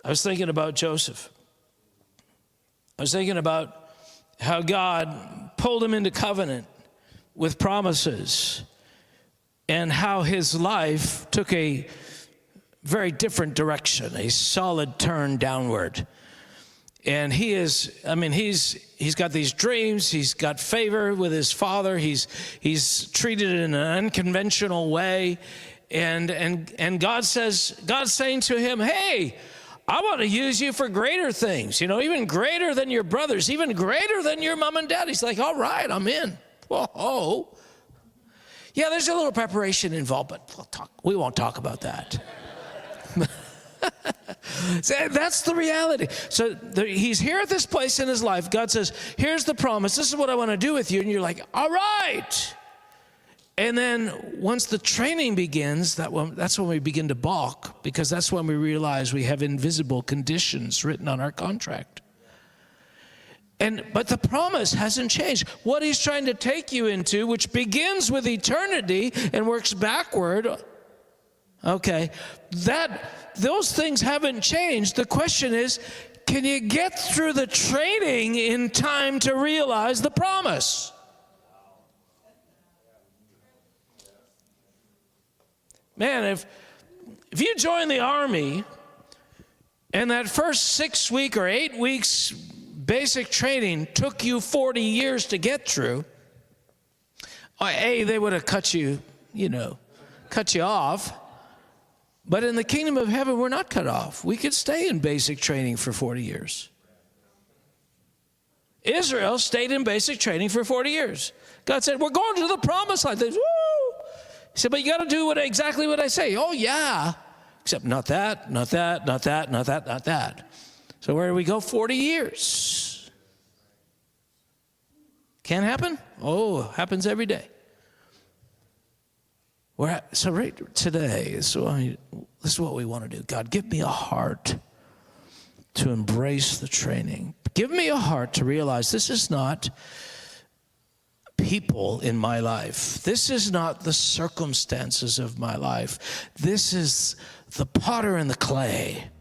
I was thinking about Joseph. I was thinking about how God pulled him into covenant with promises, and how his life took a very different direction, a solid turn downward. And he's got these dreams, he's got favor with his father, he's treated in an unconventional way, and God's saying to him, hey, I want to use you for greater things, even greater than your brothers, even greater than your mom and dad. He's like, all right, I'm in. Whoa. Yeah, there's a little preparation involved, but we won't talk about that. So that's the reality. So he's here at this place in his life. God says, here's the promise. This is what I want to do with you. And you're like, all right. And then once the training begins, that's when we begin to balk, because that's when we realize we have invisible conditions written on our contract. But the promise hasn't changed. What he's trying to take you into, which begins with eternity and works backward, okay, those things haven't changed. The question is, can you get through the training in time to realize the promise? Man, if you join the Army and that first 6 week or 8 weeks basic training took you 40 years to get through, they would have cut you off. But in the kingdom of heaven, we're not cut off. We could stay in basic training for 40 years. Israel stayed in basic training for 40 years. God said, we're going to the promised land. They said, woo! He said, but you got to do exactly what I say. Oh, yeah. Except not that, not that, not that, not that, not that. So where do we go? 40 years. Can happen? Oh, happens every day. So right today, this is what we want to do. God, give me a heart to embrace the training. Give me a heart to realize this is not people in my life. This is not the circumstances of my life. This is the potter and the clay.